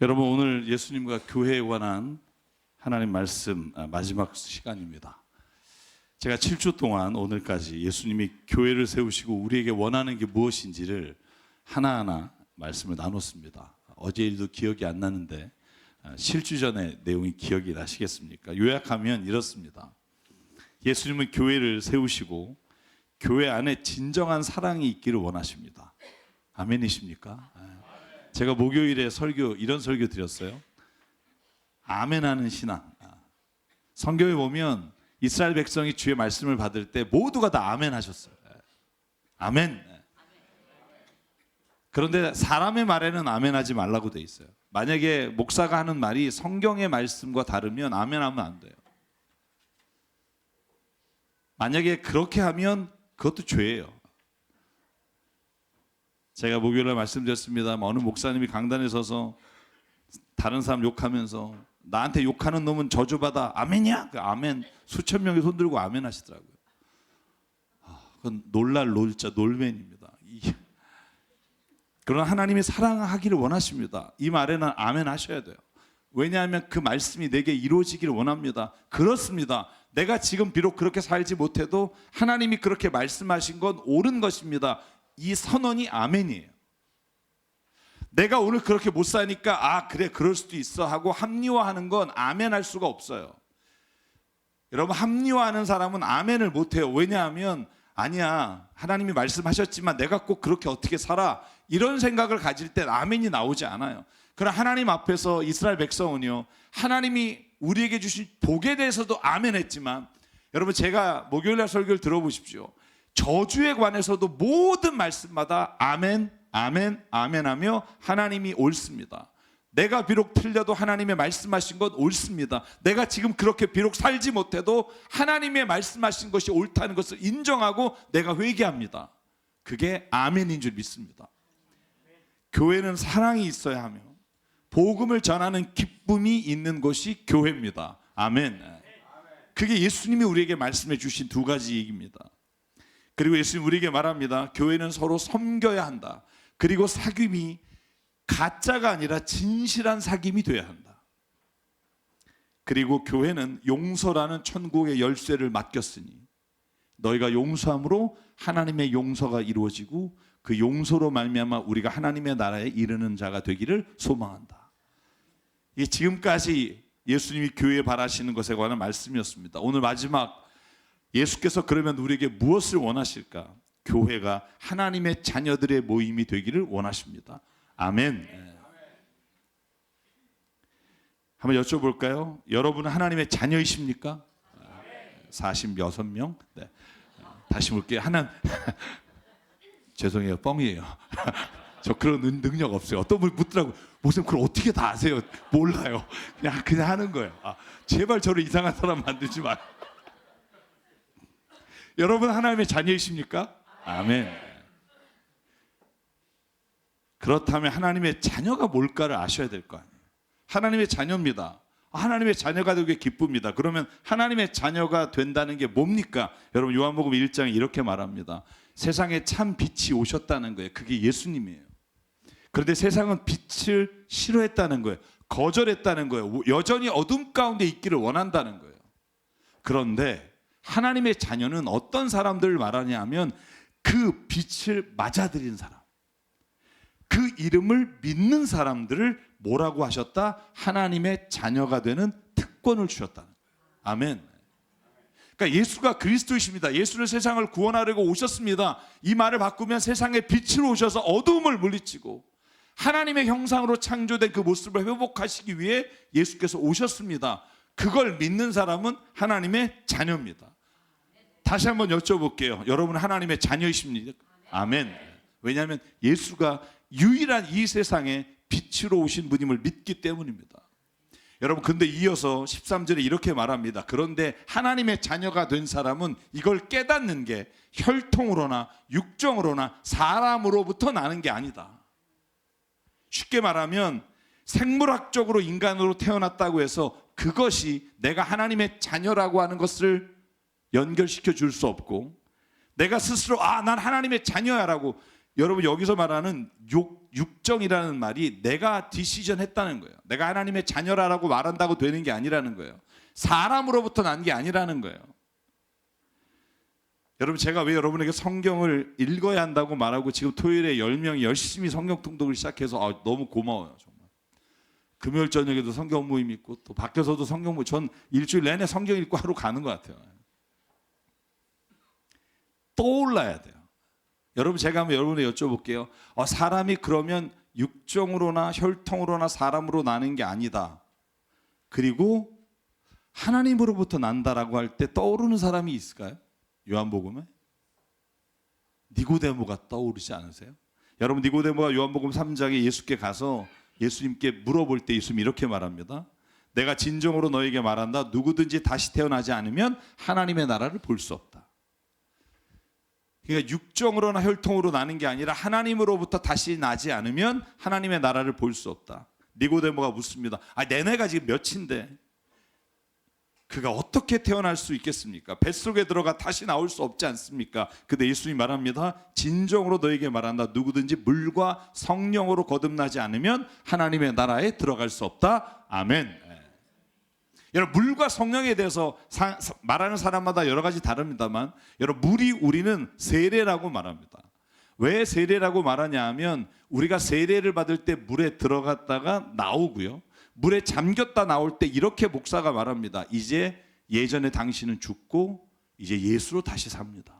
여러분, 오늘 예수님과 교회에 관한 하나님 말씀 마지막 시간입니다. 제가 7주 동안 오늘까지 예수님이 교회를 세우시고 우리에게 원하는 게 무엇인지를 하나하나 말씀을 나눴습니다. 어제 일도 기억이 안 나는데 실주 전의 내용이 기억이 나시겠습니까? 요약하면 이렇습니다. 예수님은 교회를 세우시고 교회 안에 진정한 사랑이 있기를 원하십니다. 아멘이십니까? 제가 목요일에 이런 설교 드렸어요. 아멘하는 신앙. 성경에 보면 이스라엘 백성이 주의 말씀을 받을 때 모두가 다 아멘 하셨어요. 아멘. 그런데 사람의 말에는 아멘 하지 말라고 돼 있어요. 만약에 목사가 하는 말이 성경의 말씀과 다르면 아멘 하면 안 돼요. 만약에 그렇게 하면 그것도 죄예요. 제가 목요일에 말씀드렸습니다. 어느 목사님이 강단에 서서 다른 사람 욕하면서 나한테 욕하는 놈은 저주받아. 아멘이야? 아멘. 수천 명이 손 들고 아멘 하시더라고요. 그건 놀맨입니다. 그러나 하나님이 사랑하기를 원하십니다. 이 말에는 아멘 하셔야 돼요. 왜냐하면 그 말씀이 내게 이루어지기를 원합니다. 그렇습니다. 내가 지금 비록 그렇게 살지 못해도 하나님이 그렇게 말씀하신 건 옳은 것입니다. 이 선언이 아멘이에요. 내가 오늘 그렇게 못 사니까 그래 그럴 수도 있어 하고 합리화하는 건 아멘할 수가 없어요. 여러분, 합리화하는 사람은 아멘을 못해요. 왜냐하면 아니야, 하나님이 말씀하셨지만 내가 꼭 그렇게 어떻게 살아, 이런 생각을 가질 때 아멘이 나오지 않아요. 그러나 하나님 앞에서 이스라엘 백성은요, 하나님이 우리에게 주신 복에 대해서도 아멘 했지만, 여러분, 제가 목요일날 설교를 들어보십시오. 저주에 관해서도 모든 말씀마다 아멘, 아멘, 아멘 하며 하나님이 옳습니다. 내가 비록 틀려도 하나님의 말씀하신 것 옳습니다. 내가 지금 그렇게 비록 살지 못해도 하나님의 말씀하신 것이 옳다는 것을 인정하고 내가 회개합니다. 그게 아멘인 줄 믿습니다. 교회는 사랑이 있어야 하며 복음을 전하는 기쁨이 있는 곳이 교회입니다. 아멘. 그게 예수님이 우리에게 말씀해 주신 두 가지 얘기입니다. 그리고 예수님 우리에게 말합니다. 교회는 서로 섬겨야 한다. 그리고 사귐이 가짜가 아니라 진실한 사귐이 돼야 한다. 그리고 교회는 용서라는 천국의 열쇠를 맡겼으니 너희가 용서함으로 하나님의 용서가 이루어지고 그 용서로 말미암아 우리가 하나님의 나라에 이르는 자가 되기를 소망한다. 이게 지금까지 예수님이 교회에 바라시는 것에 관한 말씀이었습니다. 오늘 마지막, 예수께서 그러면 우리에게 무엇을 원하실까? 교회가 하나님의 자녀들의 모임이 되기를 원하십니다. 아멘. 한번 여쭤볼까요? 여러분은 하나님의 자녀이십니까? 46명? 네. 다시 볼게요. 죄송해요, 뻥이에요. 저 그런 능력 없어요. 어떤 분 묻더라고요. 목사님 그걸 어떻게 다 아세요? 몰라요. 그냥 하는 거예요. 제발 저를 이상한 사람 만들지 마요. 여러분 하나님의 자녀이십니까? 아멘. 그렇다면 하나님의 자녀가 뭘까를 아셔야 될 거 아니에요. 하나님의 자녀입니다. 하나님의 자녀가 되게 기쁩니다. 그러면 하나님의 자녀가 된다는 게 뭡니까? 여러분, 요한복음 1장에 이렇게 말합니다. 세상에 참 빛이 오셨다는 거예요. 그게 예수님이에요. 그런데 세상은 빛을 싫어했다는 거예요. 거절했다는 거예요. 여전히 어둠 가운데 있기를 원한다는 거예요. 그런데 하나님의 자녀는 어떤 사람들을 말하냐 하면 그 빛을 맞아들인 사람, 그 이름을 믿는 사람들을 뭐라고 하셨다? 하나님의 자녀가 되는 특권을 주셨다는 거예요. 아멘. 그러니까 예수가 그리스도이십니다. 예수는 세상을 구원하려고 오셨습니다. 이 말을 바꾸면 세상에 빛으로 오셔서 어두움을 물리치고 하나님의 형상으로 창조된 그 모습을 회복하시기 위해 예수께서 오셨습니다. 그걸 믿는 사람은 하나님의 자녀입니다. 다시 한번 여쭤볼게요. 여러분 하나님의 자녀이십니까? 아멘. 왜냐하면 예수가 유일한 이 세상에 빛으로 오신 분임을 믿기 때문입니다. 여러분, 근데 이어서 13절에 이렇게 말합니다. 그런데 하나님의 자녀가 된 사람은 이걸 깨닫는 게 혈통으로나 육정으로나 사람으로부터 나는 게 아니다. 쉽게 말하면 생물학적으로 인간으로 태어났다고 해서 그것이 내가 하나님의 자녀라고 하는 것을 연결시켜 줄 수 없고, 내가 스스로 난 하나님의 자녀야라고 여러분 여기서 말하는 육정이라는 말이 내가 디시전 했다는 거예요. 내가 하나님의 자녀라고 말한다고 되는 게 아니라는 거예요. 사람으로부터 난 게 아니라는 거예요. 여러분 제가 왜 여러분에게 성경을 읽어야 한다고 말하고 지금 토요일에 10명이 열심히 성경 통독을 시작해서 너무 고마워요. 정말. 금요일 저녁에도 성경 모임 있고 또 밖에서도 성경 모임. 전 일주일 내내 성경 읽고 하루 가는 것 같아요. 떠올라야 돼요. 여러분 제가 한번 여러분에게 여쭤볼게요. 사람이 그러면 육정으로나 혈통으로나 사람으로 나는 게 아니다. 그리고 하나님으로부터 난다라고 할 때 떠오르는 사람이 있을까요? 요한복음에 니고데모가 떠오르지 않으세요? 여러분 니고데모가 요한복음 3장에 예수께 가서 예수님께 물어볼 때 예수님이 이렇게 말합니다. 내가 진정으로 너에게 말한다. 누구든지 다시 태어나지 않으면 하나님의 나라를 볼 수 없다. 그러니까 육정으로나 혈통으로 나는 게 아니라 하나님으로부터 다시 나지 않으면 하나님의 나라를 볼 수 없다. 니고데모가 묻습니다. 내내가 지금 몇인데 그가 어떻게 태어날 수 있겠습니까? 뱃속에 들어가 다시 나올 수 없지 않습니까? 근데 예수님이 말합니다. 진정으로 너에게 말한다. 누구든지 물과 성령으로 거듭나지 않으면 하나님의 나라에 들어갈 수 없다. 아멘. 여러분 물과 성령에 대해서 말하는 사람마다 여러 가지 다릅니다만 여러분 우리는 세례라고 말합니다. 왜 세례라고 말하냐 하면 우리가 세례를 받을 때 물에 들어갔다가 나오고요. 물에 잠겼다 나올 때 이렇게 목사가 말합니다. 이제 예전에 당신은 죽고 이제 예수로 다시 삽니다.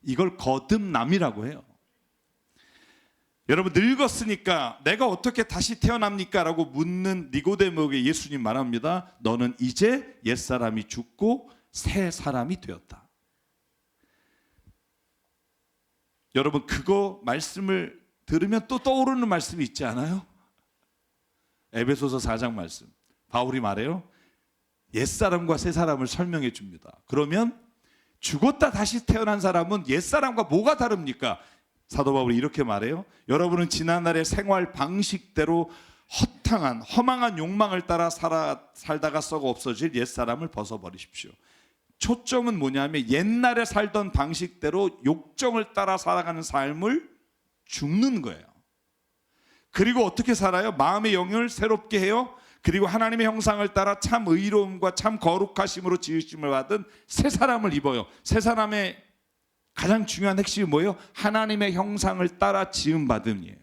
이걸 거듭남이라고 해요. 여러분 늙었으니까 내가 어떻게 다시 태어납니까? 라고 묻는 니고데모에게 예수님 말합니다. 너는 이제 옛사람이 죽고 새 사람이 되었다. 여러분 그거 말씀을 들으면 또 떠오르는 말씀이 있지 않아요? 에베소서 4장 말씀. 바울이 말해요. 옛사람과 새사람을 설명해 줍니다. 그러면 죽었다 다시 태어난 사람은 옛사람과 뭐가 다릅니까? 사도 바울이 이렇게 말해요. 여러분은 지난날의 생활 방식대로 허망한 욕망을 따라 살다가 썩어 없어질 옛사람을 벗어버리십시오. 초점은 뭐냐면 옛날에 살던 방식대로 욕정을 따라 살아가는 삶을 죽는 거예요. 그리고 어떻게 살아요? 마음의 영을 새롭게 해요. 그리고 하나님의 형상을 따라 참 의로움과 참 거룩하심으로 지으심을 받은 새 사람을 입어요. 새 사람의 가장 중요한 핵심이 뭐예요? 하나님의 형상을 따라 지음받음이에요.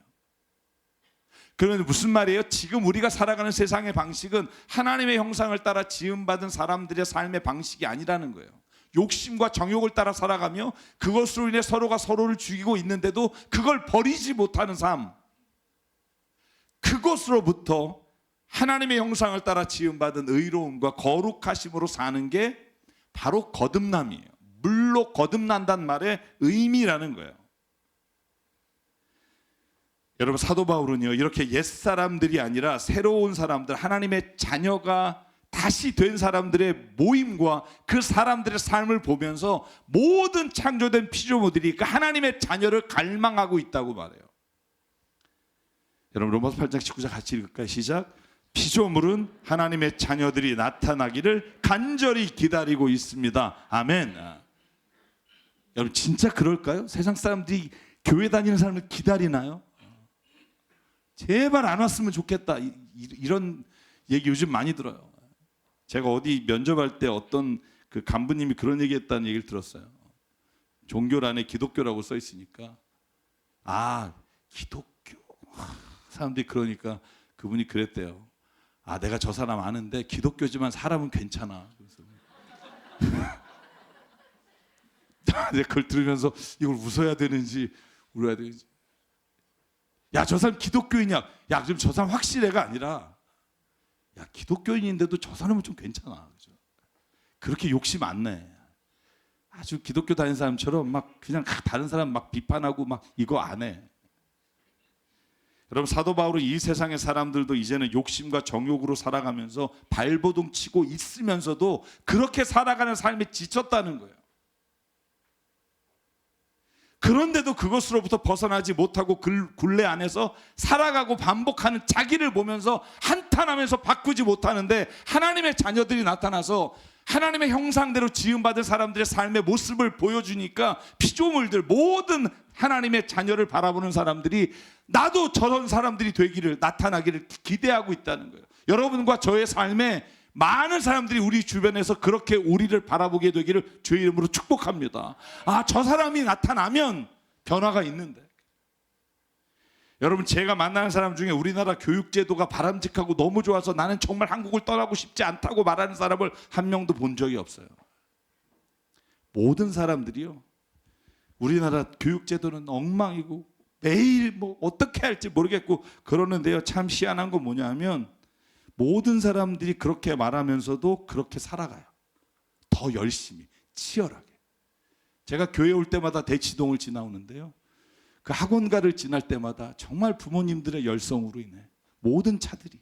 그러면 무슨 말이에요? 지금 우리가 살아가는 세상의 방식은 하나님의 형상을 따라 지음받은 사람들의 삶의 방식이 아니라는 거예요. 욕심과 정욕을 따라 살아가며 그것으로 인해 서로가 서로를 죽이고 있는데도 그걸 버리지 못하는 삶, 그것으로부터 하나님의 형상을 따라 지음받은 의로움과 거룩하심으로 사는 게 바로 거듭남이에요. 물로 거듭난다는 말의 의미라는 거예요. 여러분 사도 바울은요 이렇게 옛사람들이 아니라 새로운 사람들, 하나님의 자녀가 다시 된 사람들의 모임과 그 사람들의 삶을 보면서 모든 창조된 피조물들이 그 하나님의 자녀를 갈망하고 있다고 말해요. 여러분 로마서 8장 19절 같이 읽을까요? 시작. 피조물은 하나님의 자녀들이 나타나기를 간절히 기다리고 있습니다. 아멘. 여러분 진짜 그럴까요? 세상 사람들이 교회 다니는 사람을 기다리나요? 제발 안 왔으면 좋겠다. 이런 얘기 요즘 많이 들어요. 제가 어디 면접할 때 어떤 그 간부님이 그런 얘기했다는 얘기를 들었어요. 종교란에 기독교라고 써 있으니까 기독교 사람들이 그러니까 그분이 그랬대요. 내가 저 사람 아는데 기독교지만 사람은 괜찮아. 그래서 내가 그걸 들으면서 이걸 웃어야 되는지 울어야 되는지. 야, 저 사람 기독교인이야. 야, 지금 저 사람 확실해가 아니라 야, 기독교인인데도 저 사람은 좀 괜찮아. 그죠? 그렇게 욕심 안 내. 아주 기독교 다니는 사람처럼 막 그냥 다른 사람 막 비판하고 막 이거 안 해. 여러분 사도 바울은 이 세상의 사람들도 이제는 욕심과 정욕으로 살아가면서 발버둥 치고 있으면서도 그렇게 살아가는 삶에 지쳤다는 거예요. 그런데도 그것으로부터 벗어나지 못하고 굴레 안에서 살아가고 반복하는 자기를 보면서 한탄하면서 바꾸지 못하는데 하나님의 자녀들이 나타나서 하나님의 형상대로 지음받은 사람들의 삶의 모습을 보여주니까 피조물들 모든 하나님의 자녀를 바라보는 사람들이 나도 저런 사람들이 되기를, 나타나기를 기대하고 있다는 거예요. 여러분과 저의 삶에 많은 사람들이 우리 주변에서 그렇게 우리를 바라보게 되기를 주의 이름으로 축복합니다. 아, 저 사람이 나타나면 변화가 있는데. 여러분, 제가 만나는 사람 중에 우리나라 교육제도가 바람직하고 너무 좋아서 나는 정말 한국을 떠나고 싶지 않다고 말하는 사람을 한 명도 본 적이 없어요. 모든 사람들이요, 우리나라 교육제도는 엉망이고 매일 뭐 어떻게 할지 모르겠고 그러는데요, 참 희한한 건 뭐냐면 모든 사람들이 그렇게 말하면서도 그렇게 살아가요. 더 열심히, 치열하게. 제가 교회 올 때마다 대치동을 지나오는데요, 그 학원가를 지날 때마다 정말 부모님들의 열성으로 인해 모든 차들이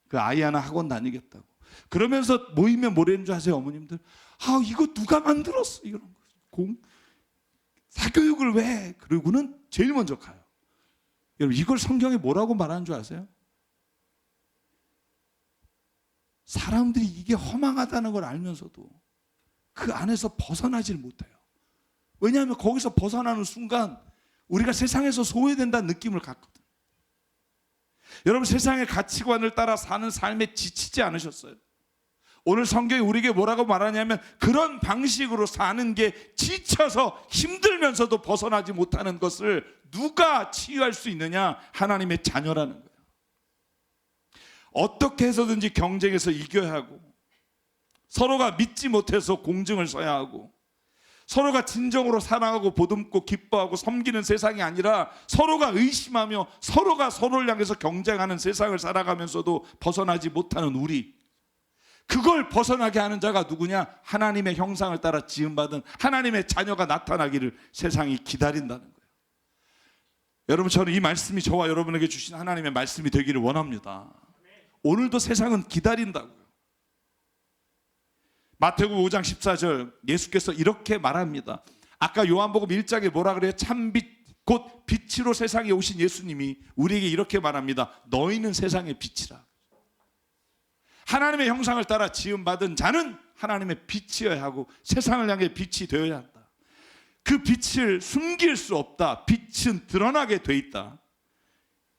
그 아이 하나 학원 다니겠다고 그러면서 모이면 뭐라는 줄 아세요, 어머님들? 아, 이거 누가 만들었어? 이런 거. 사교육을 왜? 그러고는 제일 먼저 가요. 여러분, 이걸 성경에 뭐라고 말하는 줄 아세요? 사람들이 이게 허망하다는 걸 알면서도 그 안에서 벗어나질 못해요. 왜냐하면 거기서 벗어나는 순간 우리가 세상에서 소외된다는 느낌을 갖거든. 여러분, 세상의 가치관을 따라 사는 삶에 지치지 않으셨어요? 오늘 성경이 우리에게 뭐라고 말하냐면 그런 방식으로 사는 게 지쳐서 힘들면서도 벗어나지 못하는 것을 누가 치유할 수 있느냐? 하나님의 자녀라는 거예요. 어떻게 해서든지 경쟁에서 이겨야 하고, 서로가 믿지 못해서 공증을 써야 하고, 서로가 진정으로 사랑하고 보듬고 기뻐하고 섬기는 세상이 아니라 서로가 의심하며 서로가 서로를 향해서 경쟁하는 세상을 살아가면서도 벗어나지 못하는 우리, 그걸 벗어나게 하는 자가 누구냐? 하나님의 형상을 따라 지음받은 하나님의 자녀가 나타나기를 세상이 기다린다는 거예요. 여러분, 저는 이 말씀이 저와 여러분에게 주신 하나님의 말씀이 되기를 원합니다. 오늘도 세상은 기다린다고요. 마태복음 5장 14절 예수께서 이렇게 말합니다. 아까 요한복음 1장에 뭐라 그래요? 참빛 곧 빛으로 세상에 오신 예수님이 우리에게 이렇게 말합니다. 너희는 세상의 빛이라. 하나님의 형상을 따라 지음받은 자는 하나님의 빛이어야 하고 세상을 향해 빛이 되어야 한다. 그 빛을 숨길 수 없다. 빛은 드러나게 돼 있다.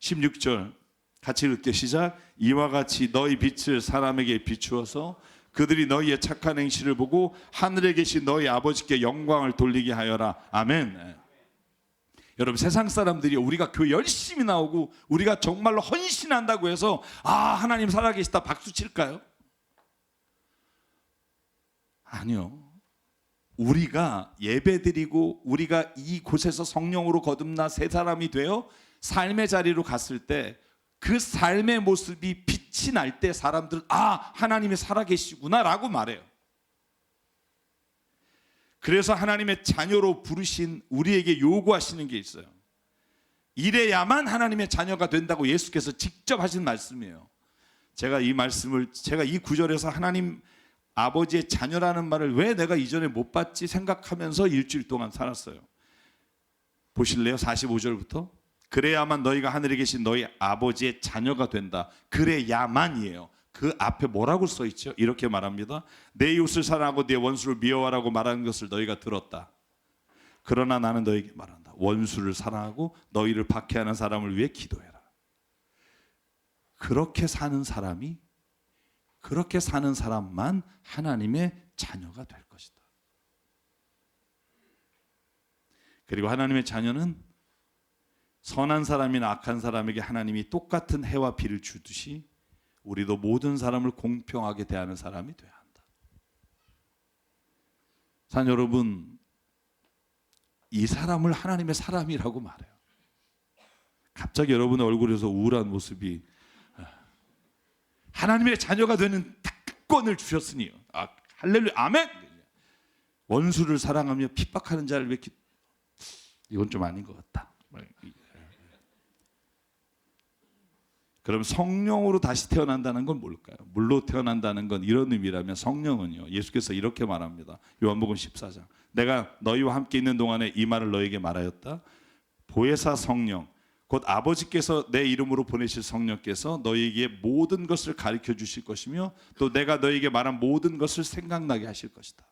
16절 같이 읽게 시작. 이와 같이 너희 빛을 사람에게 비추어서 그들이 너희의 착한 행실을 보고 하늘에 계신 너희 아버지께 영광을 돌리게 하여라. 아멘. 여러분, 세상 사람들이 우리가 교회 열심히 나오고 우리가 정말로 헌신한다고 해서 아, 하나님 살아계시다 박수 칠까요? 아니요. 우리가 예배드리고 우리가 이곳에서 성령으로 거듭나 새 사람이 되어 삶의 자리로 갔을 때 그 삶의 모습이 빛이 날 때 사람들은 아, 하나님이 살아계시구나 라고 말해요. 그래서 하나님의 자녀로 부르신 우리에게 요구하시는 게 있어요. 이래야만 하나님의 자녀가 된다고 예수께서 직접 하신 말씀이에요. 제가 이 구절에서 하나님 아버지의 자녀라는 말을 왜 내가 이전에 못 봤지 생각하면서 일주일 동안 살았어요. 보실래요? 45절부터 그래야만 너희가 하늘에 계신 너희 아버지의 자녀가 된다. 그래야만이에요. 그 앞에 뭐라고 써 있죠? 이렇게 말합니다. 내 이웃을 사랑하고 내 원수를 미워하라고 말하는 것을 너희가 들었다. 그러나 나는 너희에게 말한다. 원수를 사랑하고 너희를 박해하는 사람을 위해 기도해라. 그렇게 사는 사람만 하나님의 자녀가 될 것이다. 그리고 하나님의 자녀는 선한 사람이나 악한 사람에게 하나님이 똑같은 해와 비를 주듯이 우리도 모든 사람을 공평하게 대하는 사람이 되어야 한다. 산 여러분, 이 사람을 하나님의 사람이라고 말해요. 갑자기 여러분의 얼굴에서 우울한 모습이, 하나님의 자녀가 되는 특권을 주셨으니 할렐루야 아멘. 원수를 사랑하며 핍박하는 자를 왜 이건 좀 아닌 것 같다. 그럼 성령으로 다시 태어난다는 건 뭘까요? 물로 태어난다는 건 이런 의미라면 성령은요, 예수께서 이렇게 말합니다. 요한복음 14장 내가 너희와 함께 있는 동안에 이 말을 너희에게 말하였다. 보혜사 성령 곧 아버지께서 내 이름으로 보내실 성령께서 너희에게 모든 것을 가르쳐 주실 것이며 또 내가 너희에게 말한 모든 것을 생각나게 하실 것이다.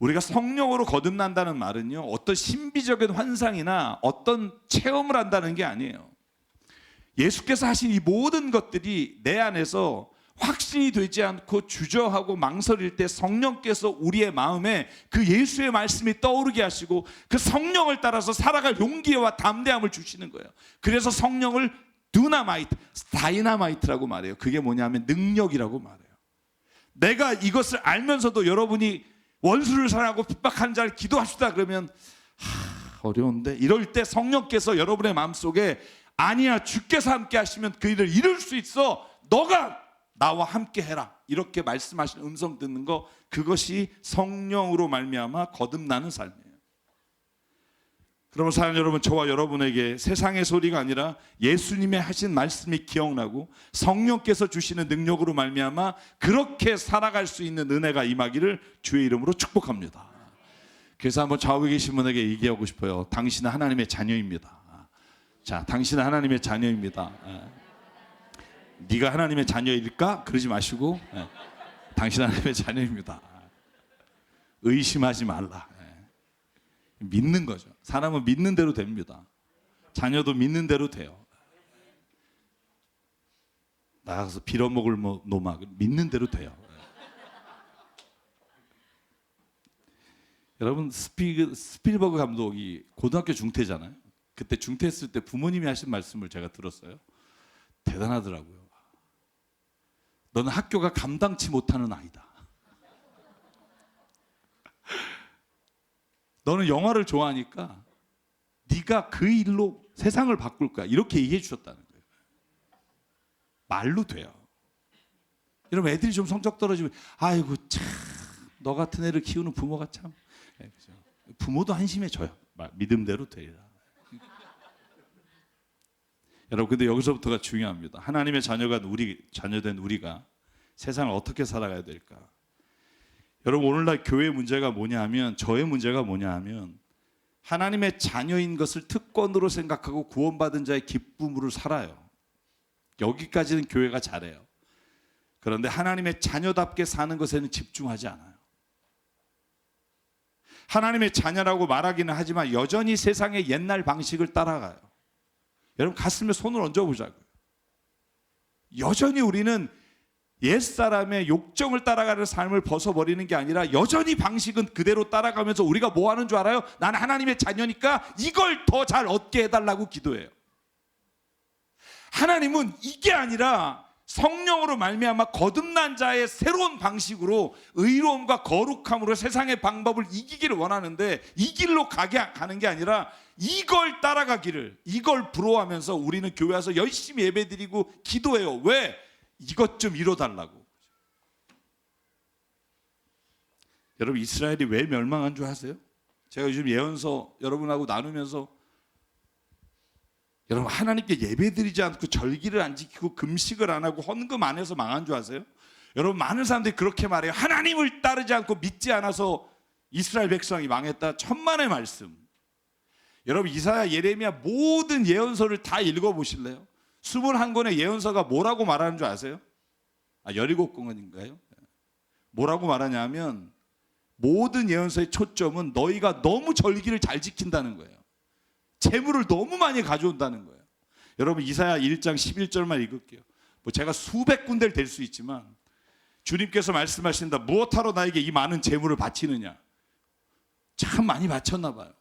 우리가 성령으로 거듭난다는 말은요, 어떤 신비적인 환상이나 어떤 체험을 한다는 게 아니에요. 예수께서 하신 이 모든 것들이 내 안에서 확신이 되지 않고 주저하고 망설일 때 성령께서 우리의 마음에 그 예수의 말씀이 떠오르게 하시고 그 성령을 따라서 살아갈 용기와 담대함을 주시는 거예요. 그래서 성령을 두나마이트, 다이나마이트라고 말해요. 그게 뭐냐면 능력이라고 말해요. 내가 이것을 알면서도 여러분이 원수를 사랑하고 핍박하는 자를 기도합시다 그러면 어려운데, 이럴 때 성령께서 여러분의 마음속에 아니야, 주께서 함께 하시면 그 일을 이룰 수 있어, 너가 나와 함께 해라, 이렇게 말씀하시는 음성 듣는 거, 그것이 성령으로 말미암아 거듭나는 삶이에요. 그러면 사랑 여러분, 저와 여러분에게 세상의 소리가 아니라 예수님의 하신 말씀이 기억나고 성령께서 주시는 능력으로 말미암아 그렇게 살아갈 수 있는 은혜가 임하기를 주의 이름으로 축복합니다. 그래서 한번 좌우에 계신 분에게 얘기하고 싶어요. 당신은 하나님의 자녀입니다. 자, 당신은 하나님의 자녀입니다. 네가 하나님의 자녀일까? 그러지 마시고 당신 하나님의 자녀입니다. 의심하지 말라. 믿는 거죠. 사람은 믿는 대로 됩니다. 자녀도 믿는 대로 돼요. 나가서 빌어먹을 놈아, 믿는 대로 돼요. 여러분, 스필버그 감독이 고등학교 중퇴잖아요. 그때 중퇴했을 때 부모님이 하신 말씀을 제가 들었어요. 대단하더라고요. 너는 학교가 감당치 못하는 아이다. 너는 영화를 좋아하니까 네가 그 일로 세상을 바꿀 거야, 이렇게 얘기해 주셨다는 거예요. 말로 돼요. 여러분, 애들이 좀 성적 떨어지면 아이고 참, 너 같은 애를 키우는 부모가 참, 부모도 한심해져요. 믿음대로 되리라. 여러분, 근데 여기서부터가 중요합니다. 하나님의 자녀된 우리가 세상을 어떻게 살아가야 될까? 여러분, 오늘날 교회의 문제가 뭐냐 하면, 저의 문제가 뭐냐 하면, 하나님의 자녀인 것을 특권으로 생각하고 구원받은 자의 기쁨으로 살아요. 여기까지는 교회가 잘해요. 그런데 하나님의 자녀답게 사는 것에는 집중하지 않아요. 하나님의 자녀라고 말하기는 하지만 여전히 세상의 옛날 방식을 따라가요. 여러분, 가슴에 손을 얹어보자고요. 여전히 우리는 옛사람의 욕정을 따라가는 삶을 벗어버리는 게 아니라 여전히 방식은 그대로 따라가면서 우리가 뭐 하는 줄 알아요? 나는 하나님의 자녀니까 이걸 더 잘 얻게 해달라고 기도해요. 하나님은 이게 아니라 성령으로 말미암아 거듭난 자의 새로운 방식으로 의로움과 거룩함으로 세상의 방법을 이기기를 원하는데, 이 길로 가는 게 아니라 이걸 따라가기를, 이걸 부러워하면서 우리는 교회 와서 열심히 예배드리고 기도해요. 왜? 이것 좀 이뤄달라고. 여러분, 이스라엘이 왜 멸망한 줄 아세요? 제가 요즘 예언서 여러분하고 나누면서, 여러분, 하나님께 예배드리지 않고 절기를 안 지키고 금식을 안 하고 헌금 안 해서 망한 줄 아세요? 여러분, 많은 사람들이 그렇게 말해요. 하나님을 따르지 않고 믿지 않아서 이스라엘 백성이 망했다. 천만의 말씀. 여러분, 이사야, 예레미야 모든 예언서를 다 읽어보실래요? 21권의 예언서가 뭐라고 말하는 줄 아세요? 17권인가요? 뭐라고 말하냐면, 모든 예언서의 초점은 너희가 너무 절기를 잘 지킨다는 거예요. 재물을 너무 많이 가져온다는 거예요. 여러분, 이사야 1장 11절만 읽을게요. 뭐 제가 수백 군데를 댈 수 있지만 주님께서 말씀하신다. 무엇하러 나에게 이 많은 재물을 바치느냐? 참 많이 바쳤나 봐요.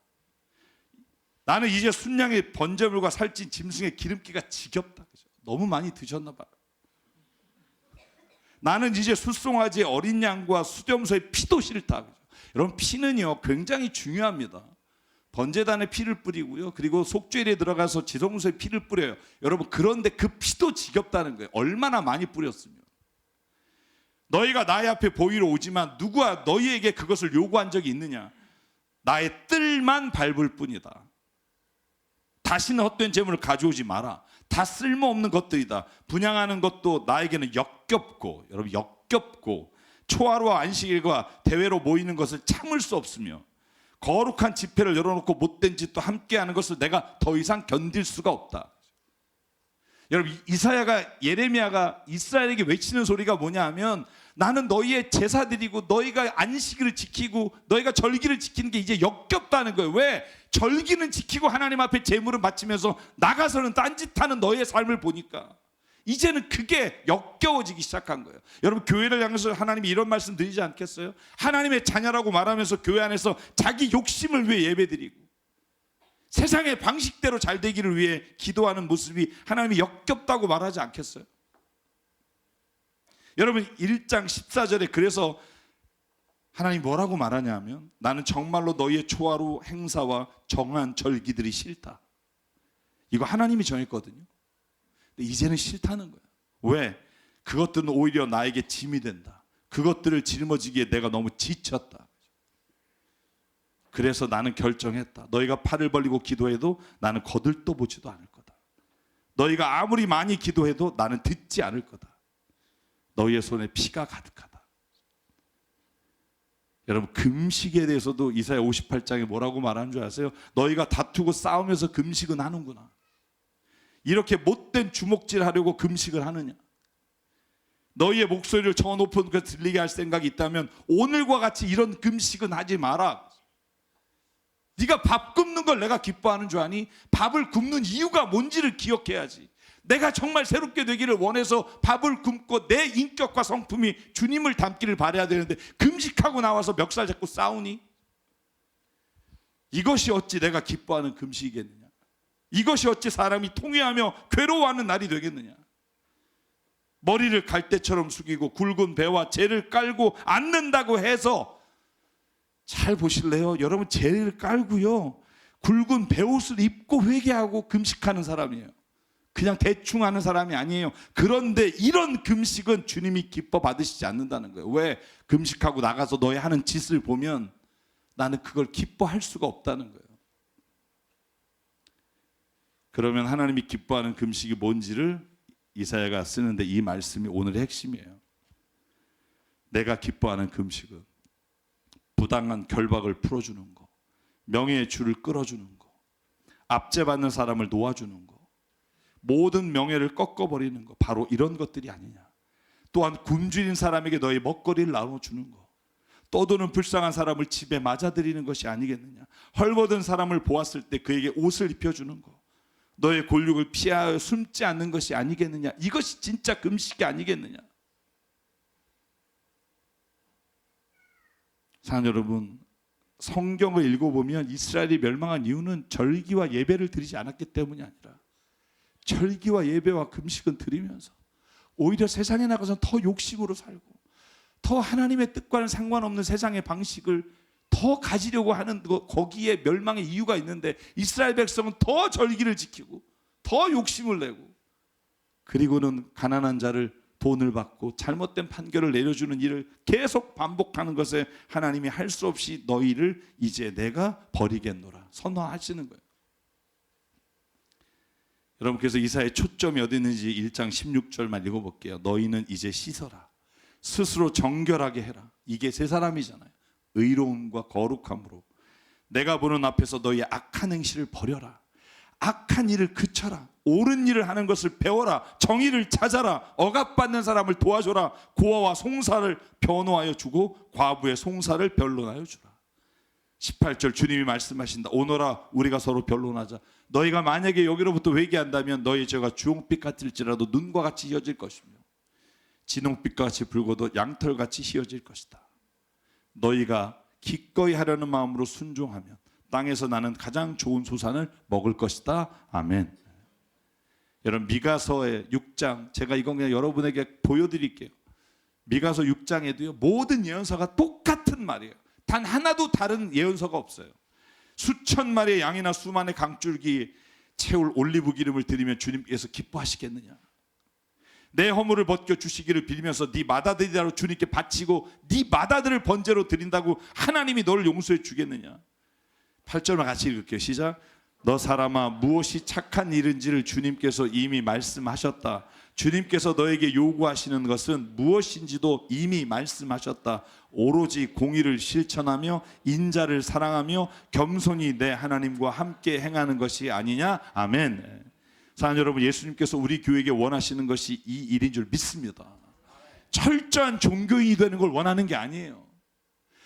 나는 이제 순양의 번제물과 살찐 짐승의 기름기가 지겹다. 너무 많이 드셨나 봐요. 나는 이제 숫송아지의 어린 양과 수렴소의 피도 싫다. 여러분, 피는요 굉장히 중요합니다. 번제단에 피를 뿌리고요, 그리고 속죄일에 들어가서 지성소에 피를 뿌려요. 여러분, 그런데 그 피도 지겹다는 거예요. 얼마나 많이 뿌렸으면. 너희가 나의 앞에 보이러 오지만 누가 너희에게 그것을 요구한 적이 있느냐? 나의 뜰만 밟을 뿐이다. 다시는 헛된 재물을 가져오지 마라. 다 쓸모없는 것들이다. 분향하는 것도 나에게는 역겹고, 여러분, 역겹고, 초하루와 안식일과 대회로 모이는 것을 참을 수 없으며, 거룩한 집회를 열어놓고 못된 짓도 함께하는 것을 내가 더 이상 견딜 수가 없다. 여러분, 이사야가, 예레미야가 이스라엘에게 외치는 소리가 뭐냐 하면, 나는 너희의 제사 드리고 너희가 안식일을 지키고 너희가 절기를 지키는 게 이제 역겹다는 거예요. 왜? 절기는 지키고 하나님 앞에 제물을 바치면서 나가서는 딴짓하는 너희의 삶을 보니까 이제는 그게 역겨워지기 시작한 거예요. 여러분, 교회를 향해서 하나님이 이런 말씀 드리지 않겠어요? 하나님의 자녀라고 말하면서 교회 안에서 자기 욕심을 위해 예배드리고 세상의 방식대로 잘 되기를 위해 기도하는 모습이 하나님이 역겹다고 말하지 않겠어요? 여러분, 1장 14절에 그래서 하나님이 뭐라고 말하냐면, 나는 정말로 너희의 초하루 행사와 정한 절기들이 싫다. 이거 하나님이 정했거든요. 근데 이제는 싫다는 거예요. 왜? 그것들은 오히려 나에게 짐이 된다. 그것들을 짊어지기에 내가 너무 지쳤다. 그래서 나는 결정했다. 너희가 팔을 벌리고 기도해도 나는 거들떠보지도 않을 거다. 너희가 아무리 많이 기도해도 나는 듣지 않을 거다. 너희의 손에 피가 가득하다. 여러분, 금식에 대해서도 이사야 58장에 뭐라고 말하는 줄 아세요? 너희가 다투고 싸우면서 금식은 하는구나. 이렇게 못된 주먹질 하려고 금식을 하느냐? 너희의 목소리를 저 높은 곳에 들리게 할 생각이 있다면 오늘과 같이 이런 금식은 하지 마라. 네가 밥 굽는 걸 내가 기뻐하는 줄 아니? 밥을 굽는 이유가 뭔지를 기억해야지. 내가 정말 새롭게 되기를 원해서 밥을 굶고 내 인격과 성품이 주님을 닮기를 바라야 되는데 금식하고 나와서 멱살 잡고 싸우니? 이것이 어찌 내가 기뻐하는 금식이겠느냐? 이것이 어찌 사람이 통회하며 괴로워하는 날이 되겠느냐? 머리를 갈대처럼 숙이고 굵은 배와 재를 깔고 앉는다고 해서, 잘 보실래요? 여러분, 재를 깔고요, 굵은 배옷을 입고 회개하고 금식하는 사람이에요. 그냥 대충 하는 사람이 아니에요. 그런데 이런 금식은 주님이 기뻐 받으시지 않는다는 거예요. 왜? 금식하고 나가서 너희 하는 짓을 보면 나는 그걸 기뻐할 수가 없다는 거예요. 그러면 하나님이 기뻐하는 금식이 뭔지를 이사야가 쓰는데 이 말씀이 오늘의 핵심이에요. 내가 기뻐하는 금식은 부당한 결박을 풀어주는 거, 명예의 줄을 끌어주는 거, 압제받는 사람을 놓아주는 거, 모든 명예를 꺾어버리는 거, 바로 이런 것들이 아니냐. 또한 굶주린 사람에게 너의 먹거리를 나눠주는 거, 떠도는 불쌍한 사람을 집에 맞아들이는 것이 아니겠느냐. 헐벗은 사람을 보았을 때 그에게 옷을 입혀주는 거, 너의 골육을 피하여 숨지 않는 것이 아니겠느냐. 이것이 진짜 금식이 아니겠느냐. 사랑하는 여러분, 성경을 읽어보면 이스라엘이 멸망한 이유는 절기와 예배를 드리지 않았기 때문이 아니라 절기와 예배와 금식은 드리면서 오히려 세상에 나가서 더 욕심으로 살고 더 하나님의 뜻과는 상관없는 세상의 방식을 더 가지려고 하는 거기에 멸망의 이유가 있는데, 이스라엘 백성은 더 절기를 지키고 더 욕심을 내고, 그리고는 가난한 자를 돈을 받고 잘못된 판결을 내려주는 일을 계속 반복하는 것에 하나님이 할 수 없이 너희를 이제 내가 버리겠노라 선언하시는 거예요. 여러분, 그래서 이사야의 초점이 어디 있는지 1장 16절만 읽어볼게요. 너희는 이제 씻어라. 스스로 정결하게 해라. 이게 세 사람이잖아요. 의로움과 거룩함으로 내가 보는 앞에서 너희의 악한 행실을 버려라. 악한 일을 그쳐라. 옳은 일을 하는 것을 배워라. 정의를 찾아라. 억압받는 사람을 도와줘라. 고아와 송사를 변호하여 주고 과부의 송사를 변론하여 주라. 18절 주님이 말씀하신다. 오너라, 우리가 서로 변론하자. 너희가 만약에 여기로부터 회개한다면 너희 죄가 주홍빛 같을지라도 눈과 같이 희어질 것이며 진홍빛과 같이 붉어도 양털같이 희어질 것이다. 너희가 기꺼이 하려는 마음으로 순종하면 땅에서 나는 가장 좋은 소산을 먹을 것이다. 아멘. 여러분, 미가서의 6장, 제가 이건 그냥 여러분에게 보여드릴게요. 미가서 6장에도요 모든 예언서가 똑같은 말이에요. 단 하나도 다른 예언서가 없어요. 수천 마리의 양이나 수만의 강줄기 채울 올리브 기름을 드리면 주님께서 기뻐하시겠느냐. 내 허물을 벗겨 주시기를 빌면서 네 맏아들이라도 주님께 바치고 네 맏아들을 번제로 드린다고 하나님이 너를 용서해 주겠느냐. 8절만 같이 읽을게요. 시작. 너 사람아, 무엇이 착한 일인지를 주님께서 이미 말씀하셨다. 주님께서 너에게 요구하시는 것은 무엇인지도 이미 말씀하셨다. 오로지 공의를 실천하며 인자를 사랑하며 겸손히 내 하나님과 함께 행하는 것이 아니냐. 아멘. 사랑하는 여러분, 예수님께서 우리 교회에게 원하시는 것이 이 일인 줄 믿습니다. 철저한 종교인이 되는 걸 원하는 게 아니에요.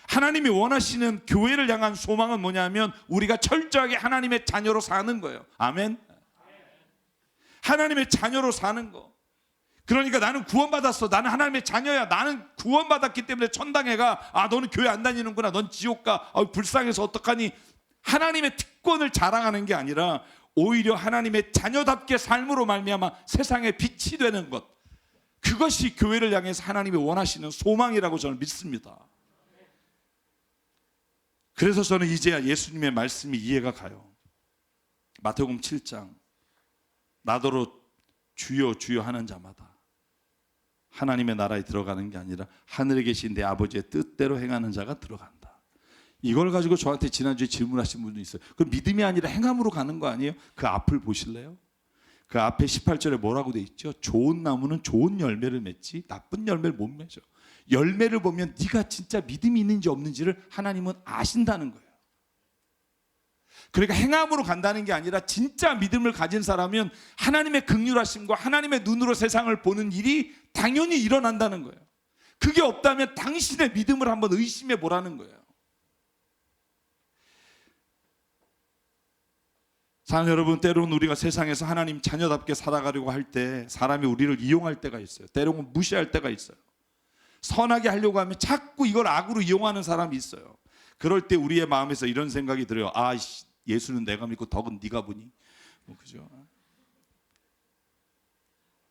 하나님이 원하시는 교회를 향한 소망은 뭐냐면 우리가 철저하게 하나님의 자녀로 사는 거예요. 아멘. 하나님의 자녀로 사는 거. 그러니까 나는 구원받았어. 나는 하나님의 자녀야. 나는 구원받았기 때문에 천당에 가. 아, 너는 교회 안 다니는구나. 넌 지옥 가. 불쌍해서 어떡하니. 하나님의 특권을 자랑하는 게 아니라 오히려 하나님의 자녀답게 삶으로 말미암아 세상에 빛이 되는 것. 그것이 교회를 향해서 하나님이 원하시는 소망이라고 저는 믿습니다. 그래서 저는 이제야 예수님의 말씀이 이해가 가요. 마태복음 7장 나더러 주여 주여 하는 자마다 하나님의 나라에 들어가는 게 아니라 하늘에 계신 내 아버지의 뜻대로 행하는 자가 들어간다. 이걸 가지고 저한테 지난주에 질문하신 분도 있어요. 그 믿음이 아니라 행함으로 가는 거 아니에요? 그 앞을 보실래요? 그 앞에 18절에 뭐라고 돼 있죠? 좋은 나무는 좋은 열매를 맺지 나쁜 열매를 못 맺어. 열매를 보면 네가 진짜 믿음이 있는지 없는지를 하나님은 아신다는 거예요. 그러니까 행함으로 간다는 게 아니라 진짜 믿음을 가진 사람은 하나님의 긍휼하심과 하나님의 눈으로 세상을 보는 일이 당연히 일어난다는 거예요. 그게 없다면 당신의 믿음을 한번 의심해 보라는 거예요. 사랑하는 여러분, 때로는 우리가 세상에서 하나님 자녀답게 살아가려고 할 때 사람이 우리를 이용할 때가 있어요. 때로는 무시할 때가 있어요. 선하게 하려고 하면 자꾸 이걸 악으로 이용하는 사람이 있어요. 그럴 때 우리의 마음에서 이런 생각이 들어요. 아, 예수는 내가 믿고 덕은 네가 보니. 그죠?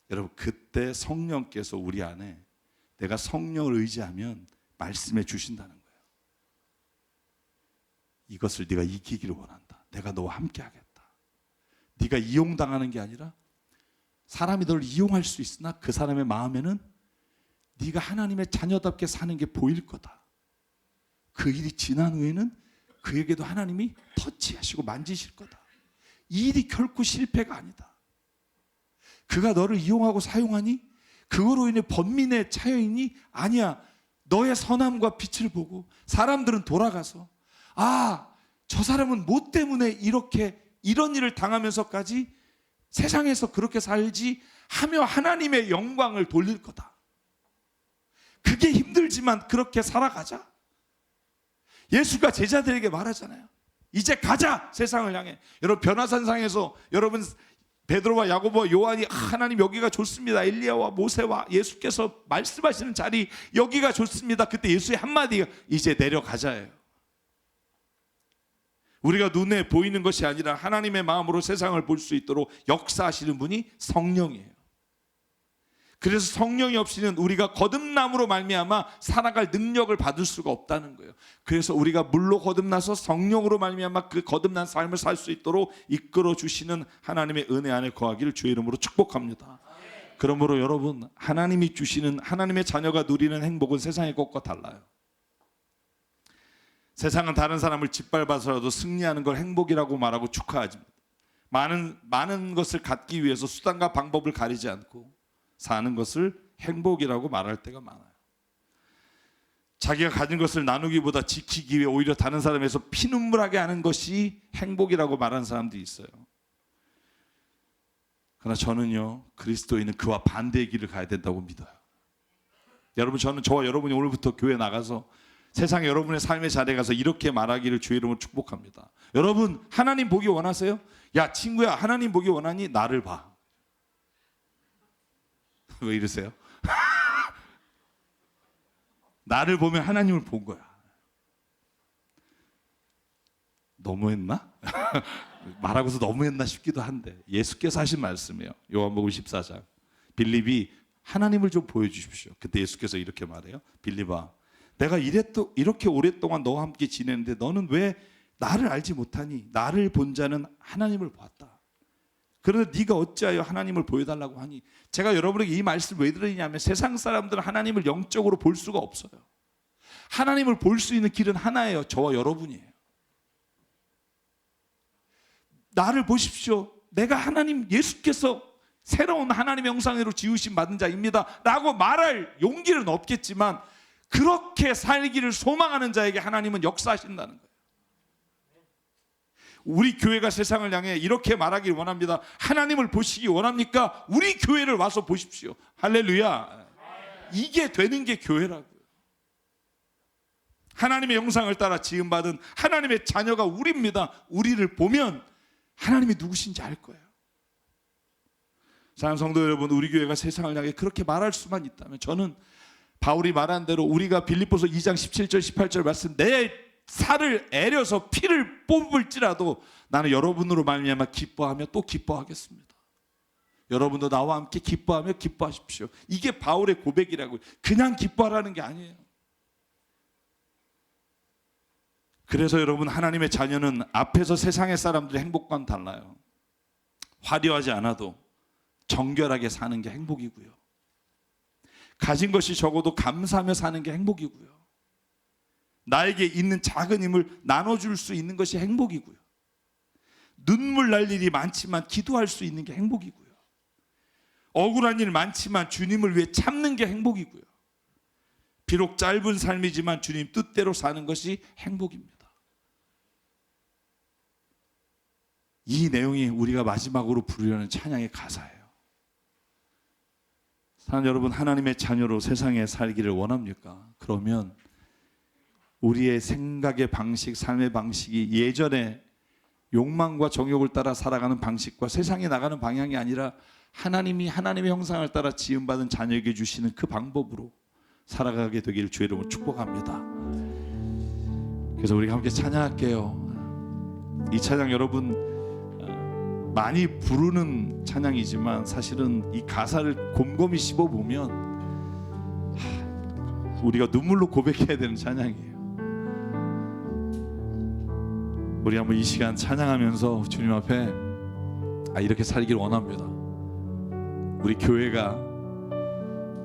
여러분, 그때 성령께서 우리 안에 내가 성령을 의지하면 말씀해 주신다는 거예요. 이것을 네가 이기기를 원한다. 내가 너와 함께 하겠다. 네가 이용당하는 게 아니라 사람이 너를 이용할 수 있으나 그 사람의 마음에는 네가 하나님의 자녀답게 사는 게 보일 거다. 그 일이 지난 후에는 그에게도 하나님이 터치하시고 만지실 거다. 이 일이 결코 실패가 아니다. 그가 너를 이용하고 사용하니 그거로 인해 번민에 차여있니? 아니야. 너의 선함과 빛을 보고 사람들은 돌아가서 아, 저 사람은 뭐 때문에 이런 일을 당하면서까지 세상에서 그렇게 살지 하며 하나님의 영광을 돌릴 거다. 그게 힘들지만 그렇게 살아가자. 예수가 제자들에게 말하잖아요. 이제 가자, 세상을 향해. 여러분, 변화산상에서 여러분 베드로와 야고보와 요한이 하나님 여기가 좋습니다. 엘리야와 모세와 예수께서 말씀하시는 자리 여기가 좋습니다. 그때 예수의 한마디가 이제 내려가자예요. 우리가 눈에 보이는 것이 아니라 하나님의 마음으로 세상을 볼 수 있도록 역사하시는 분이 성령이에요. 그래서 성령이 없이는 우리가 거듭남으로 말미암아 살아갈 능력을 받을 수가 없다는 거예요. 그래서 우리가 물로 거듭나서 성령으로 말미암아 그 거듭난 삶을 살 수 있도록 이끌어 주시는 하나님의 은혜 안에 거하기를 주의 이름으로 축복합니다. 그러므로 여러분, 하나님이 주시는 하나님의 자녀가 누리는 행복은 세상의 것과 달라요. 세상은 다른 사람을 짓밟아서라도 승리하는 걸 행복이라고 말하고 축하하지만 많은 것을 갖기 위해서 수단과 방법을 가리지 않고 사는 것을 행복이라고 말할 때가 많아요. 자기가 가진 것을 나누기보다 지키기 위해 오히려 다른 사람에서 피눈물하게 하는 것이 행복이라고 말하는 사람들이 있어요. 그러나 저는요, 그리스도인은 그와 반대의 길을 가야 된다고 믿어요. 여러분, 저와 여러분이 오늘부터 교회 나가서 세상에 여러분의 삶의 자리에 가서 이렇게 말하기를 주의 이름으로 축복합니다. 여러분, 하나님 보기 원하세요? 야, 친구야, 하나님 보기 원하니 나를 봐. 왜 이러세요? 나를 보면 하나님을 본 거야. 너무했나? 말하고서 너무했나 싶기도 한데 예수께서 하신 말씀이에요. 요한복음 14장. 빌립이 하나님을 좀 보여주십시오. 그때 예수께서 이렇게 말해요. 빌립아, 내가 이렇게 오랫동안 너와 함께 지냈는데 너는 왜 나를 알지 못하니? 나를 본 자는 하나님을 보았다. 그런데 네가 어찌하여 하나님을 보여달라고 하니? 제가 여러분에게 이 말씀을 왜 드리냐면 세상 사람들은 하나님을 영적으로 볼 수가 없어요. 하나님을 볼 수 있는 길은 하나예요. 저와 여러분이에요. 나를 보십시오. 내가 하나님, 예수께서 새로운 하나님의 형상으로 지으심 받은 자입니다 라고 말할 용기는 없겠지만 그렇게 살기를 소망하는 자에게 하나님은 역사하신다는 거예요. 우리 교회가 세상을 향해 이렇게 말하기를 원합니다. 하나님을 보시기 원합니까? 우리 교회를 와서 보십시오. 할렐루야. 이게 되는 게 교회라고요. 하나님의 형상을 따라 지음받은 하나님의 자녀가 우리입니다. 우리를 보면 하나님이 누구신지 알 거예요. 사랑하는 성도 여러분, 우리 교회가 세상을 향해 그렇게 말할 수만 있다면, 저는 바울이 말한 대로 우리가 빌립보서 2장 17절 18절 말씀, 내 살을 애려서 피를 뽑을지라도 나는 여러분으로 말미암아 기뻐하며 또 기뻐하겠습니다. 여러분도 나와 함께 기뻐하며 기뻐하십시오. 이게 바울의 고백이라고요. 그냥 기뻐하라는 게 아니에요. 그래서 여러분, 하나님의 자녀는 앞에서 세상의 사람들의 행복과는 달라요. 화려하지 않아도 정결하게 사는 게 행복이고요. 가진 것이 적어도 감사하며 사는 게 행복이고요. 나에게 있는 작은 힘을 나눠줄 수 있는 것이 행복이고요. 눈물 날 일이 많지만 기도할 수 있는 게 행복이고요. 억울한 일 많지만 주님을 위해 참는 게 행복이고요. 비록 짧은 삶이지만 주님 뜻대로 사는 것이 행복입니다. 이 내용이 우리가 마지막으로 부르려는 찬양의 가사예요. 사랑하는 여러분, 하나님의 자녀로 세상에 살기를 원합니까? 그러면 우리의 생각의 방식, 삶의 방식이 예전에 욕망과 정욕을 따라 살아가는 방식과 세상에 나가는 방향이 아니라 하나님이 하나님의 형상을 따라 지음받은 자녀에게 주시는 그 방법으로 살아가게 되기를 주의 이름으로 축복합니다. 그래서 우리가 함께 찬양할게요. 이 찬양 여러분 많이 부르는 찬양이지만 사실은 이 가사를 곰곰이 씹어보면 우리가 눈물로 고백해야 되는 찬양이에요. 우리 한번 이 시간 찬양하면서 주님 앞에 이렇게 살기를 원합니다. 우리 교회가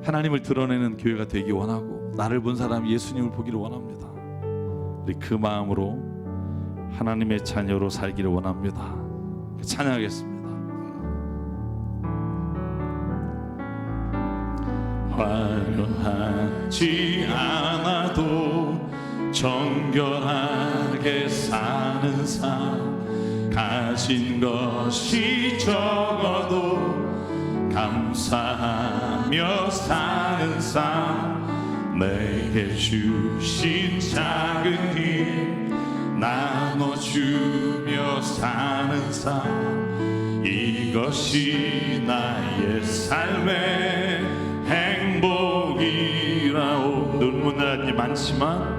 하나님을 드러내는 교회가 되기 원하고 나를 본 사람이 예수님을 보기를 원합니다. 우리 그 마음으로 하나님의 자녀로 살기를 원합니다. 찬양하겠습니다. 화려하지 않아도 정결하게 사는 삶, 가진 것이 적어도 감사하며 사는 삶, 내게 주신 작은 힘 나눠주며 사는 삶, 이것이 나의 삶의 행복이라오. 눈물 날 일이 많지만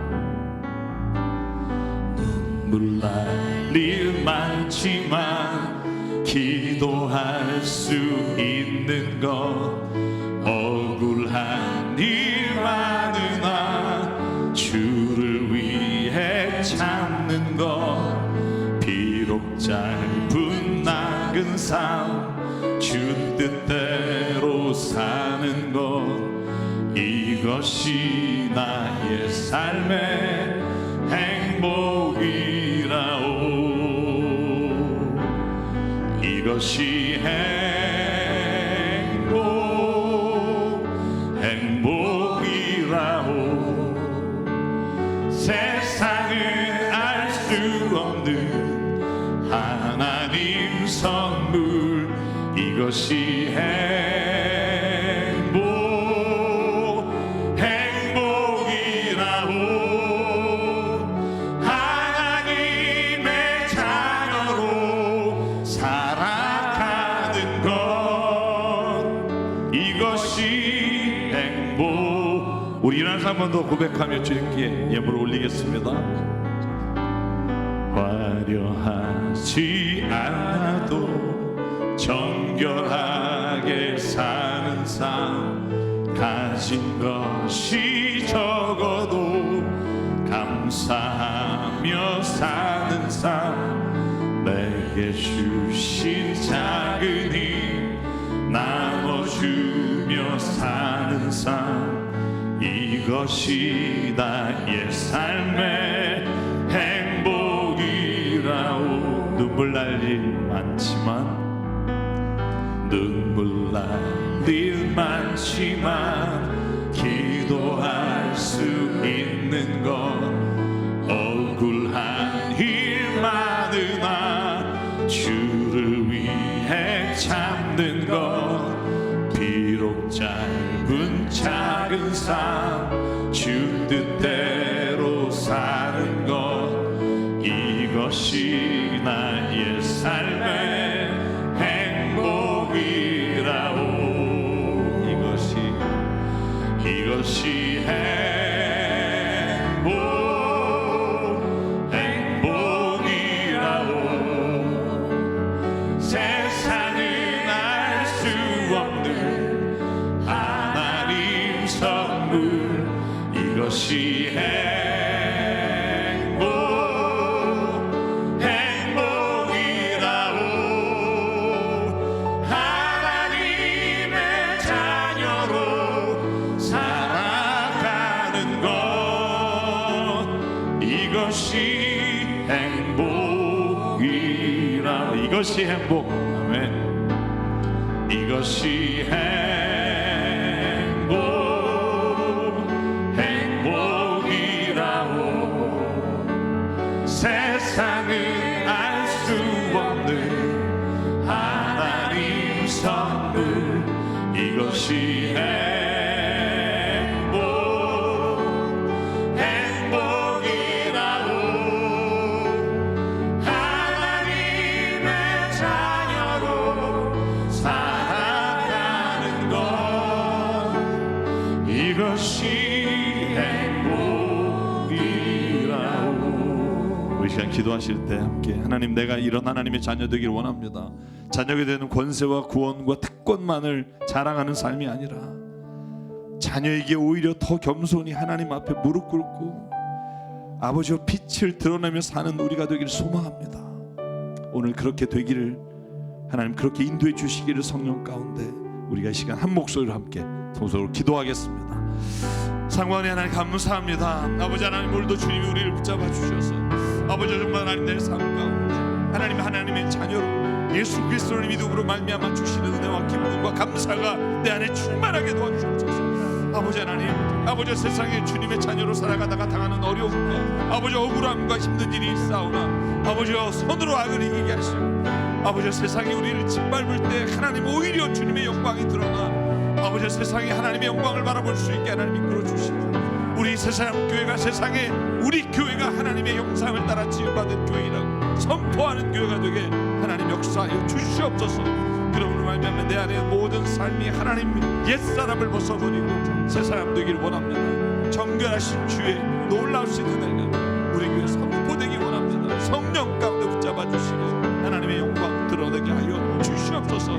눈물 날 일 많지만 기도할 수 있는 것, 억울한 일 많으나 주를 위해 참는 것, 비록 짧은 나은 삶 주 뜻대로 사는 것, 이것이 나의 삶의 행복이라오. 이것이 행복이라오. 세상에 알 수 없는 하나님 선물, 이것이 행복이라오. 하나님의 자녀로 살아가는 것, 이것이 행복. 우리 일어나서 한 번 더 고백하며 주님께 예물을 올리겠습니다. 화려하지 않아도 정결하게 사는 삶, 가진 것이 적어도 감사하며 사는 삶, 내게 주신 작은 힘 나눠주며 사는 삶, 이것이 나의 삶의 행복이라오. 눈물 날 일 많지만 눈물 날 일 많지만 기도할 수 있는 것, 억울한 일 많으나 주를 위해 참는 것, 비록 짧은 자 작은 삶 주 뜻대로 사는 것 이것이 나의 삶의 행복이라오. 이것이 행복이라오. 세상은 알 수 없는 하나님 선물 이것이 행복이라오. 하나님의 자녀로 살아가는 것 이것이 행복이라. 이것이 행복. 아멘. 이것이 행복이라오. 세상은 알 수 없는 하나님 선물 이것이 행복이라오. 하나님의 자녀로 살아가는 것 이것이 행복이라오. 우리 시간 기도하실 때 함께 하나님, 내가 이런 하나님의 자녀 되기를 원합니다. 자녀가 되는 권세와 구원과 특권만을 자랑하는 삶이 아니라 자녀에게 오히려 더 겸손히 하나님 앞에 무릎 꿇고 아버지와 빛을 드러내며 사는 우리가 되기를 소망합니다. 오늘 그렇게 되기를 하나님 그렇게 인도해 주시기를 성령 가운데 우리가 이 시간 한 목소리로 함께 통성으로 기도하겠습니다. 상관의 하나님 감사합니다. 아버지 하나님, 오늘도 주님이 우리를 붙잡아 주셔서 아버지 정말 하나님 내 삶 가운데 하나님의 자녀로 예수 그리스도를 믿음으로 말미암아 주시는 은혜와 기쁨과 감사가 내 안에 충만하게 도와주옵소서. 아버지 하나님, 아버지 세상에 주님의 자녀로 살아가다가 당하는 어려움과 아버지 억울함과 힘든 일이 있사오나 아버지여 손으로 악을 이기게 하시고 아버지 세상이 우리를 짓밟을 때 하나님 오히려 주님의 영광이 드러나 아버지 세상이 하나님의 영광을 바라볼 수 있게 하나님 이끌어 주시고 우리 세상 교회가 세상에 우리 교회가 하나님의 형상을 따라 지음받은 교회라고 선포하는 교회가 되게 하나님 역사하여 주시옵소서. 그러므로 말미암아 내 안에 모든 삶이 하나님 옛사람을 벗어버리고 새 사람 되기를 원합니다. 정결하신 주의 놀라우신 은혜가 우리 교회 선포되기 원합니다. 성령 가운데 붙잡아 주시고 하나님의 영광 드러내게 하여 주시옵소서.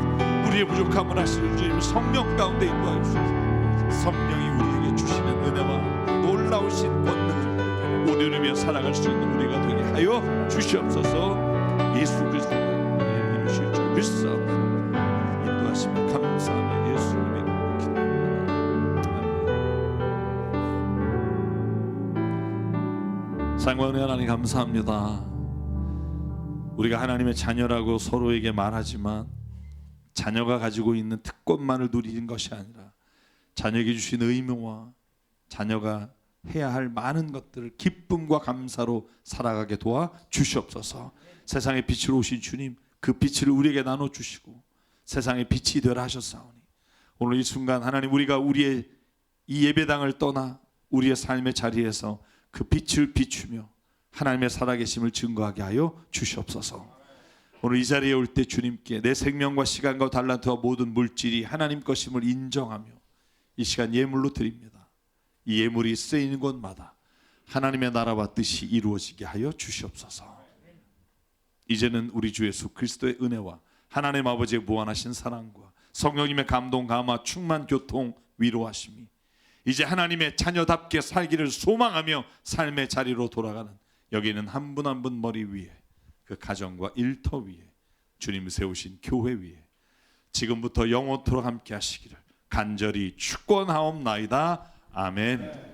우리의 부족함을 아시는 주님 성령 가운데 인도하여 주시옵소서. 성령이 우리에게 주시는 은혜와 놀라우신 권능을 못 이루며 살아갈 수 있는 우리가 되게 하여 주시옵소서. 예수 그리스도의 이루실 줄 믿사옵소서. 인도하시며 감사하며 예수님의 기도합니다. 상관의 하나님 감사합니다. 우리가 하나님의 자녀라고 서로에게 말하지만 자녀가 가지고 있는 특권만을 누리는 것이 아니라 자녀에게 주신 의무와 자녀가 해야 할 많은 것들을 기쁨과 감사로 살아가게 도와 주시옵소서. 세상의 빛으로 오신 주님, 그 빛을 우리에게 나눠주시고 세상의 빛이 되라 하셨사오니 오늘 이 순간 하나님, 우리가 우리의 이 예배당을 떠나 우리의 삶의 자리에서 그 빛을 비추며 하나님의 살아계심을 증거하게 하여 주시옵소서. 오늘 이 자리에 올 때 주님께 내 생명과 시간과 달란트와 모든 물질이 하나님 것임을 인정하며 이 시간 예물로 드립니다. 이 예물이 쓰이는 곳마다 하나님의 나라와 뜻이 이루어지게 하여 주시옵소서. 이제는 우리 주 예수 그리스도의 은혜와 하나님 아버지의 무한하신 사랑과 성령님의 감동, 감화, 충만, 교통, 위로하심이 이제 하나님의 자녀답게 살기를 소망하며 삶의 자리로 돌아가는 여기는 한 분 한 분 머리 위에 그 가정과 일터 위에 주님 세우신 교회 위에 지금부터 영원토록 함께 하시기를 간절히 축원하옵나이다. 아멘.